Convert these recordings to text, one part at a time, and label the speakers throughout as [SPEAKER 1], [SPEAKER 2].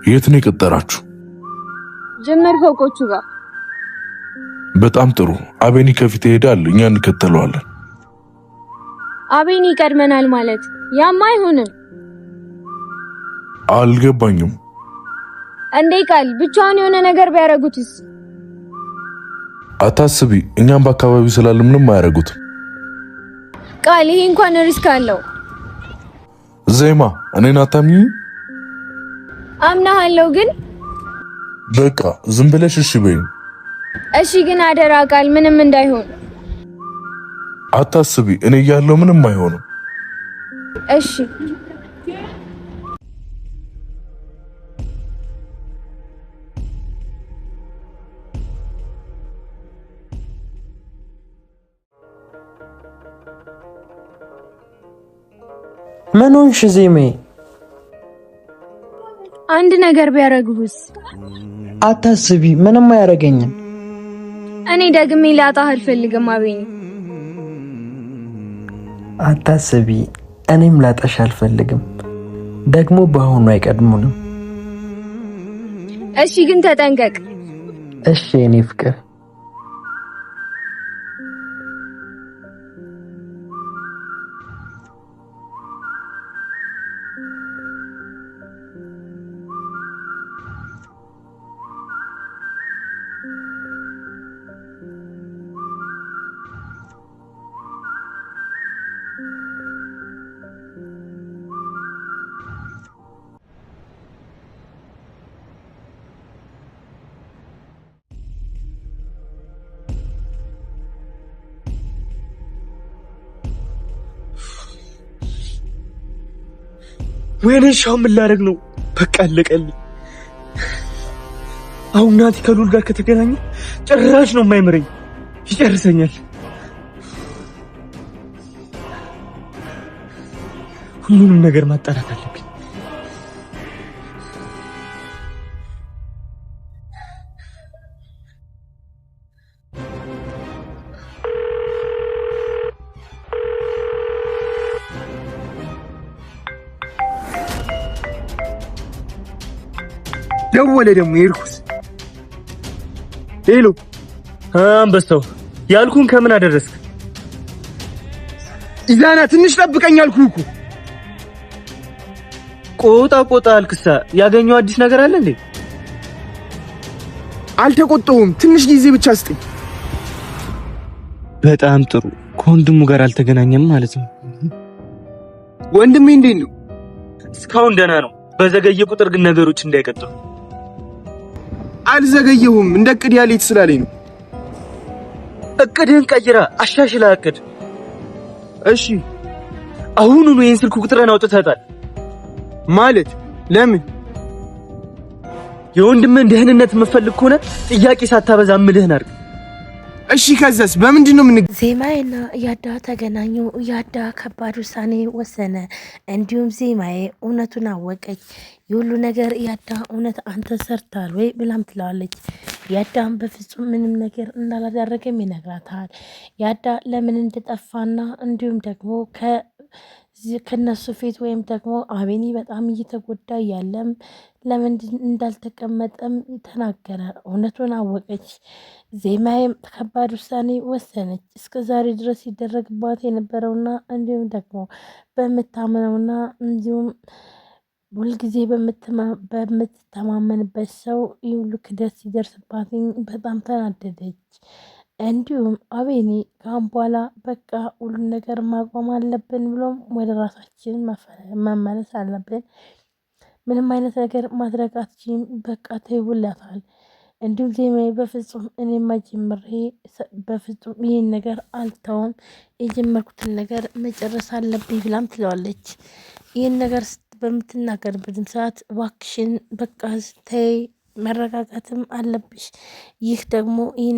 [SPEAKER 1] የት ነው የቀጠራችሁ?
[SPEAKER 2] ጀመር ፎቆቹ ጋር።
[SPEAKER 1] በጣም ጥሩ። አቤኒ ከፊት ይሄዳል፣ እኛ እንከተለዋለን።
[SPEAKER 2] አቤኒ ይቀድመናል ማለት ያማ አይሆንም።
[SPEAKER 1] አልገባኝም።
[SPEAKER 2] እንዴ ቃል ብቻውን የሆነ ነገር ቢያረጉትስ?
[SPEAKER 1] አታስቢ፣ እኛም በአካባቢው ስላለ ምንም አያረጉትም።
[SPEAKER 2] ቃል ይሄ እንኳን ሪስክ አለው።
[SPEAKER 1] ዜማ እኔን አታምኚኝ?
[SPEAKER 2] አምናለሁ ግን
[SPEAKER 1] በቃ ዝም ብለሽ እሺ በይኝ።
[SPEAKER 2] እሺ ግን አደራ ቃል ምንም እንዳይሆን።
[SPEAKER 1] አታስቢ፣ እኔ እያለሁ ምንም አይሆንም።
[SPEAKER 2] እሺ
[SPEAKER 3] ምን ሆንሽ ዜሜ?
[SPEAKER 2] አንድ ነገር ቢያረጉስ?
[SPEAKER 3] አታስቢ፣ ምንም አያረገኝም።
[SPEAKER 2] እኔ ደግሜ ላጣህ አልፈልግም አቤኒ።
[SPEAKER 3] አታስቢ፣ እኔም ላጣሽ አልፈልግም። ደግሞ በአሁኑ አይቀድሙንም።
[SPEAKER 2] እሺ ግን ተጠንቀቅ።
[SPEAKER 3] እሺ የኔ ፍቅር።
[SPEAKER 4] ወይኔ ሻው ምን ላደርግ ነው? በቃ አለቀልኝ። አሁን ናቲ ከሉል ጋር ከተገናኘ ጭራሽ ነው የማይመረኝ፣ ይጨርሰኛል። ሁሉንም ነገር ማጣራት አለብኝ። ደወለ ደግሞ ይርኩስ። ሄሎ አንበሳው፣ ያልኩን ከምን አደረስክ? ኢዛና ትንሽ ጠብቀኝ አልኩህ እኮ። ቆጣ አልክሳ። ያገኘው አዲስ ነገር አለ እንዴ? አልተቆጣሁም፣ ትንሽ ጊዜ ብቻ ስጠኝ። በጣም ጥሩ። ከወንድሙ ጋር አልተገናኘም ማለት ነው። ወንድሜ እንዴት ነው? እስካሁን ደህና ነው። በዘገየ ቁጥር ግን ነገሮች እንዳይቀጥሉ። አልዘገየሁም፣ እንደ እቅድ ያለች ስላለኝ ነው። እቅድህን ቀይራ አሻሽላ እቅድ። እሺ አሁኑኑ ይሄን ስልክ ቁጥርን አውጥተታል ማለት ለምን? የወንድምህን ደህንነት የምፈልግ ከሆነ ጥያቄ ሳታበዛ እምልህን አድርግ። እሺ ከዛስ በምንድን ነው ምን?
[SPEAKER 5] ዜማዬና ያዳ ተገናኙ። ያዳ ከባድ ውሳኔ ወሰነ። እንዲሁም ዜማዬ እውነቱን አወቀች። የሁሉ ነገር ያዳ እውነት አንተ ሰርታል ወይ ብላም ትለዋለች። ያዳም በፍጹም ምንም ነገር እንዳላደረገም ይነግራታል። ያዳ ለምን እንደጠፋና እንዲሁም ደግሞ ከነሱ ፊት ወይም ደግሞ አቤኒ በጣም እየተጎዳ ያለም ለምን እንዳልተቀመጠም ተናገረ። እውነቱን አወቀች። ዜማዬም ከባድ ውሳኔ ወሰነች። እስከ ዛሬ ድረስ ሲደረግባት የነበረውና እንዲሁም ደግሞ በምታምነውና እንዲሁም ሁልጊዜ በምትተማመንበት ሰው ይሁሉ ክደት ሲደርስባት በጣም ተናደደች። እንዲሁም አቤኒ ካሁን በኋላ በቃ ሁሉን ነገር ማቆም አለብን ብሎም ወደ ራሳችን መመለስ አለብን፣ ምንም አይነት ነገር ማድረግ አትችይም፣ በቃ ተይውላታል። እንዲሁም ዜማዬ በፍጹም እኔማ ጀምሬ በፍጹም ይህን ነገር አልተውም፣ የጀመርኩትን ነገር መጨረስ አለብኝ ብላም ትለዋለች። ይህን ነገር በምትናገርበትም ሰዓት እባክሽን በቃ ተይ፣ መረጋጋትም አለብሽ፣ ይህ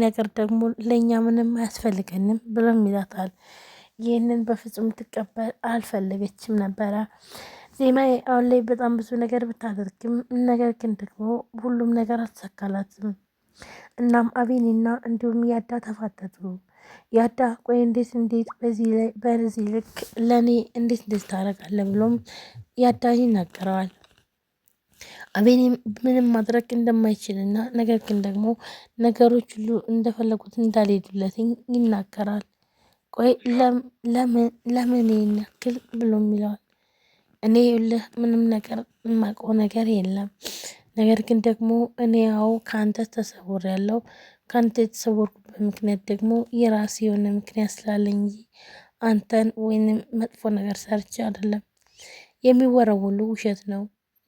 [SPEAKER 5] ነገር ደግሞ ለእኛ ምንም አያስፈልገንም ብሎም ይላታል። ይህንን በፍጹም ትቀበል አልፈለገችም ነበረ። ዜማዬ አሁን ላይ በጣም ብዙ ነገር ብታደርግም ነገር ግን ደግሞ ሁሉም ነገር አልተሳካላትም። እናም አቤኒና እንዲሁም ያዳ ተፋጠጡ። ያዳ ቆይ እንዴት በዚህ ልክ ለእኔ እንዴት ታደርጋለህ ብሎም ያዳ ይናገረዋል። አቤኔም ምንም ማድረግ እንደማይችልና ነገር ግን ደግሞ ነገሮች ሁሉ እንደፈለጉት እንዳልሄዱለትኝ ይናገራል። ቆይ ለምን ይሄን ያክል ብሎ ይለዋል። እኔ ይኸውልህ ምንም ነገር የማውቀው ነገር የለም። ነገር ግን ደግሞ እኔ ያው ከአንተ ተሰውሬያለሁ። ከአንተ የተሰወርኩበት ምክንያት ደግሞ የራሴ የሆነ ምክንያት ስላለኝ እንጂ አንተን ወይንም መጥፎ ነገር ሰርቼ አይደለም። የሚወራው ሁሉ ውሸት ነው።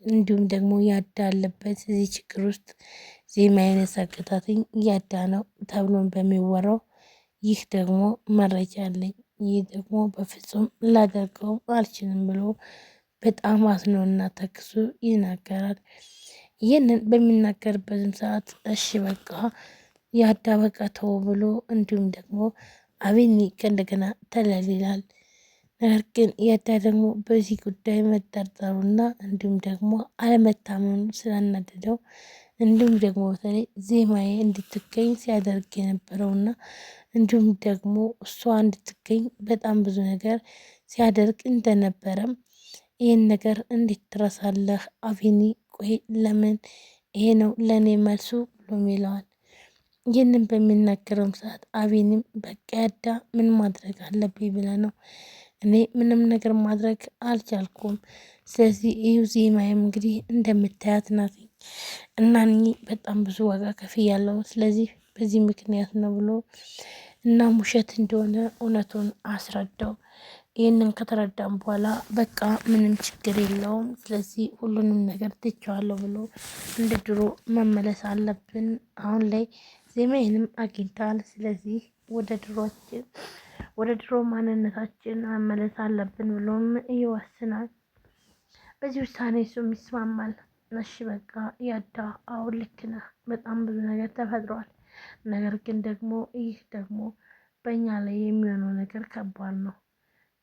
[SPEAKER 5] እንዲሁም ደግሞ ያዳ አለበት እዚህ ችግር ውስጥ ዜማ አይነት አገታትኝ ያዳ ነው ተብሎን በሚወራው ይህ ደግሞ መረጃ አለኝ። ይህ ደግሞ በፍጹም ላደርገው አልችልም ብሎ በጣም አዝኖና ተክሶ ይናገራል። ይህንን በሚናገርበትም ሰዓት እሺ በቃ ያዳ በቃ ተው ብሎ እንዲሁም ደግሞ አቤኒ ከእንደገና ተለሊላል። ነገር ግን ያዳ ደግሞ በዚህ ጉዳይ መጠርጠሩና እንዲሁም ደግሞ አለመታመኑ ስላናደደው እንዲሁም ደግሞ በተለይ ዜማዬ እንድትገኝ ሲያደርግ የነበረውና እንዲሁም ደግሞ እሷ እንድትገኝ በጣም ብዙ ነገር ሲያደርግ እንደነበረም ይህን ነገር እንዴት ትረሳለህ አቤኒ? ቆይ ለምን ይሄ ነው ለእኔ መልሱ ብሎም ይለዋል። ይህንን በሚናገረውም ሰዓት አቤኒም በቃ ያዳ ምን ማድረግ አለብኝ ብለ ነው? እኔ ምንም ነገር ማድረግ አልቻልኩም። ስለዚህ ይህ ዜማዬም እንግዲህ እንደምታያት ናት እና በጣም ብዙ ዋጋ ከፍያለሁ። ስለዚህ በዚህ ምክንያት ነው ብሎ እናም ውሸት እንደሆነ እውነቱን አስረዳው። ይህንን ከተረዳም በኋላ በቃ ምንም ችግር የለውም፣ ስለዚህ ሁሉንም ነገር ትቼዋለሁ ብሎ እንደ ድሮ መመለስ አለብን። አሁን ላይ ዜማዬንም አግኝታል። ስለዚህ ወደ ድሮ ማንነታችን መመለስ አለብን ብሎም ይወስናል። በዚህ ውሳኔ እሱም ይስማማል። እሺ በቃ ያዳ አሁን ልክ ነህ፣ በጣም ብዙ ነገር ተፈጥሯል። ነገር ግን ደግሞ ይህ ደግሞ በእኛ ላይ የሚሆነው ነገር ከባድ ነው።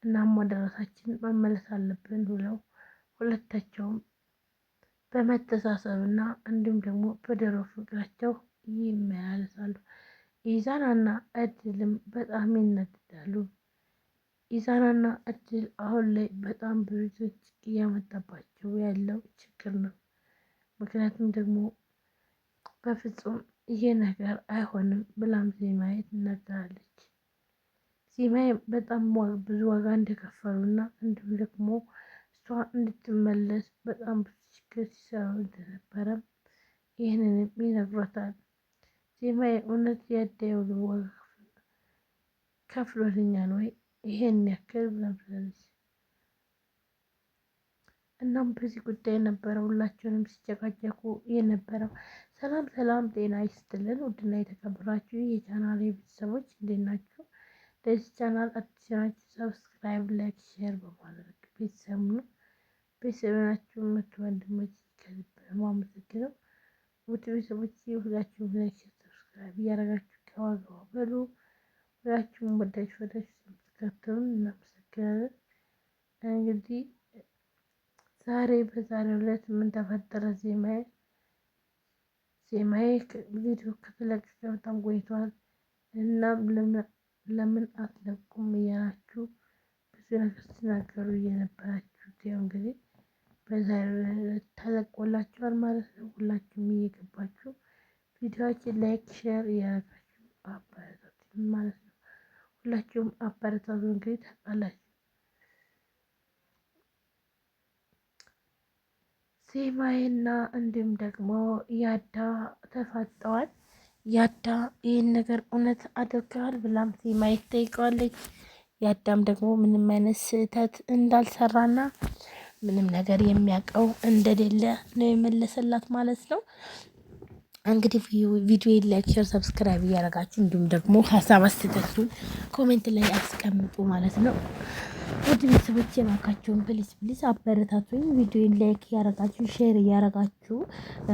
[SPEAKER 5] እናም ወደ ራሳችን መመለስ አለብን ብለው ሁለታቸውም በመተሳሰብና እንዲሁም ደግሞ በድሮ ፍቅራቸው ይመላለሳሉ። ኢዛናና እድልም በጣም ይነድዳሉ። ኢዛናና እድል አሁን ላይ በጣም ብዙ ችግር እያመጣባቸው ያለው ችግር ነው። ምክንያቱም ደግሞ በፍጹም ይሄ ነገር አይሆንም ብላም ዜማዬ ትናገራለች። ዜማዬ በጣም ብዙ ዋጋ እንደከፈሉና እንዲሁም ደግሞ እሷ እንድትመለስ በጣም ብዙ ችግር ሲሰሩ እንደነበረም ይህንንም ይነግሯታል። ዜማዬ እውነት ያዳየው ዋጋ ከፍሎልኛል ወይ ይሄን ያክል ብላም ትላለች። እናም በዚህ ጉዳይ ነበረ ሁላቸውንም ሲጨቃጨቁ የነበረው። ሰላም ሰላም፣ ጤና ይስጥልን ውድና የተከበራችሁ የቻናል ቤተሰቦች እንዴት ናችሁ? ለዚህ ቻናል አዲስ ናችሁ ሰብስክራይብ፣ ላይክ፣ ሼር በማድረግ ቤተሰብ ነው። ቤተሰብ ናችሁ ምት ወንድሞች ከልብ ማመሰግነው። ውድ ቤተሰቦች ሁላችሁም ላይክ፣ ሰብስክራይብ እያደረጋችሁ ከዋጋው በሉ። ሁላችሁም ወዳችሁ ስለምትከተሉን እናመሰግናለን። እንግዲህ ዛሬ በዛሬው ዕለት ምን ተፈጠረ? ዜማዬ ቪዲዮ ከተለቀቀ በጣም ቆይቷል። እናም ለምን አትለቁም እያላችሁ ብዙ ነገር ሲናገሩ እየነበራችሁ ያው እንግዲህ በዛሬው ዕለት ተለቆላችኋል ማለት ነው። ሁላችሁም እየገባችሁ ቪዲዮዎችን ላይክ፣ ሼር እያደረጋችሁ አበረታቱኝ ማለት ነው። ሁላችሁም አበረታቱ። እንግዲህ ታውቃላችሁ ዜማዬና እንዲሁም ደግሞ ያዳ ተፋጠዋል። ያዳ ይህን ነገር እውነት አድርገዋል ብላም ዜማዬ ትጠይቀዋለች። ያዳም ደግሞ ምንም አይነት ስህተት እንዳልሰራና ምንም ነገር የሚያውቀው እንደሌለ ነው የመለሰላት ማለት ነው። እንግዲህ ቪዲዮ ላይክ፣ ሼር፣ ሰብስክራይብ እያደረጋችሁ እንዲሁም ደግሞ ሀሳብ አስተያየታችሁን ኮሜንት ላይ አስቀምጡ ማለት ነው። ውድ ቤተሰቦች የባካችሁን ፕሊስ አበረታቱኝ። ቪዲዮን ላይክ እያደረጋችሁ ሼር እያደረጋችሁ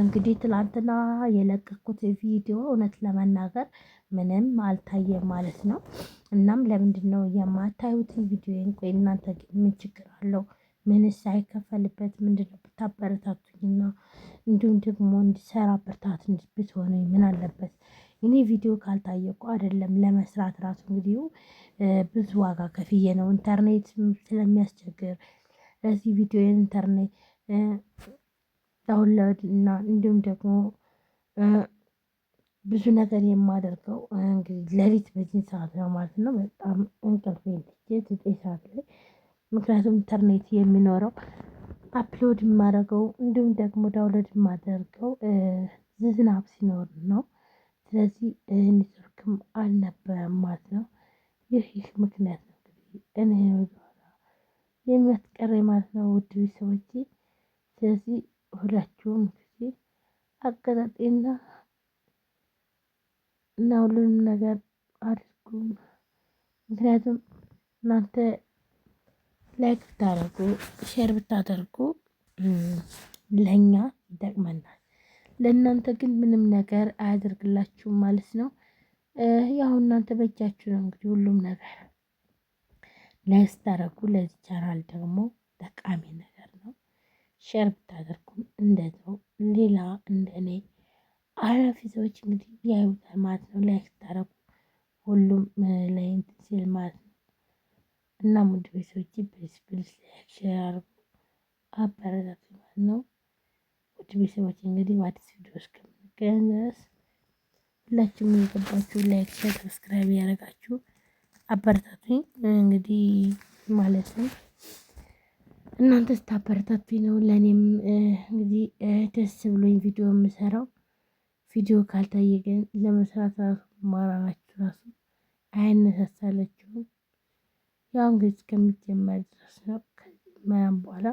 [SPEAKER 5] እንግዲህ ትላንትና የለቀኩት ቪዲዮ እውነት ለመናገር ምንም አልታየም ማለት ነው። እናም ለምንድን ነው የማታዩት ቪዲዮን? ቆይ እናንተ ምን ችግር አለው? ምንስ ሳይከፈልበት ምንድነው ብታበረታቱኝና እንዲሁም ደግሞ እንዲሰራ ብርታት ብትሆኑኝ ምን አለበት? እኔ ቪዲዮ ካልታየ እኮ አይደለም ለመስራት ራሱ እንግዲህ ብዙ ዋጋ ከፍዬ ነው። ኢንተርኔት ስለሚያስቸግር ለዚህ ቪዲዮ ኢንተርኔት ዳውንሎድ እና እንዲሁም ደግሞ ብዙ ነገር የማደርገው እንግዲህ ሌሊት በዚህ ሰዓት ነው ማለት ነው። በጣም እንቅልፌን ትቼ 9 ሰዓት ላይ ምክንያቱም ኢንተርኔት የሚኖረው አፕሎድ የማደርገው እንዲሁም ደግሞ ዳውንሎድ የማደርገው ዝናብ ሲኖር ነው። ስለዚህ ኔትወርክም አልነበረም ማለት ነው። ይህ ምክንያት ነው እንግዲህ እኔ ወደኋላ የሚያስቀረኝ ማለት ነው ውድ ቤተሰቦቼ። ስለዚህ ሁላችሁም ጊዜ አቀጣጤና እና ሁሉንም ነገር አድርጉ። ምክንያቱም እናንተ ላይክ ብታደርጉ ሼር ብታደርጉ ለኛ ይጠቅመናል። ለእናንተ ግን ምንም ነገር አያደርግላችሁም ማለት ነው። ያው እናንተ በእጃችሁ ነው እንግዲህ ሁሉም ነገር ላይክ ስታደርጉ ለዚህ ቻናል ደግሞ ጠቃሚ ነገር ነው። ሼር ብታደርጉም እንደዛው ሌላ እንደኔ አላፊ ሰዎች እንግዲህ ያዩታል ማለት ነው። ላይክ ስታደርጉ ሁሉም ላይ እንትን ሲል ማለት ነው። እና ውድ ቤተሰቦቼ ፕሊዝ ፕሊዝ ላይክ ሼር አድርጉ አበረታቱ ማለት ነው። ውድ ቤተሰቦቼ እንግዲህ በአዲስ ቪዲዮ እስከምንገናኝ ድረስ ሁላችሁም እየገባችሁ ላይክ ሼር ሰብስክራይብ ያደረጋችሁ አበረታቱኝ እንግዲህ ማለት ነው። እናንተ ስታበረታቱኝ ነው ለኔም እንግዲህ ደስ ብሎኝ ቪዲዮ የምሰራው። ቪዲዮ ካልታየ ግን ለመስራት ራሱ ማራናችሁ ራሱ አይነሳሳላችሁም። ያው እንግዲህ እስከሚጀመር ድረስ ነው። ከጀመረም በኋላ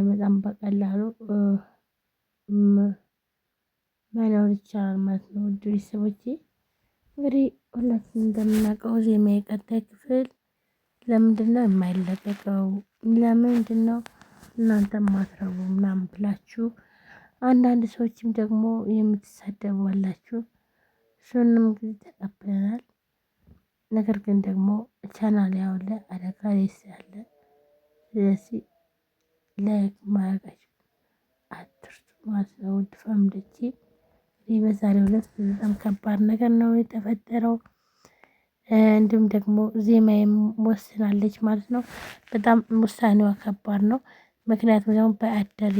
[SPEAKER 5] በጣም በቀላሉ መኖር ይቻላል ማለት ነው። ውድ ቤተሰቦቼ እንግዲህ ሁላችንም እንደምናውቀው ዜማ የቀጣይ ክፍል ለምንድነው የማይለቀቀው? ለምንድነው እናንተ ማትረቡ ምናምን ብላችሁ አንዳንድ ሰዎችም ደግሞ የምትሳደቡ አላችሁ። እሱንም እንግዲህ ተቀብለናል። ነገር ግን ደግሞ ቻናል ያውለ አደጋ ላይ ስላለ ስለዚህ ላይክ ማድረጋችሁ አትርሱ ማለት ነው። ውድ ፋሚሊዎቼ በዛሬው ዕለት በጣም ከባድ ነገር ነው የተፈጠረው። እንዲሁም ደግሞ ዜማዬም ወስናለች ማለት ነው። በጣም ውሳኔዋ ከባድ ነው። ምክንያቱም ደግሞ በአደር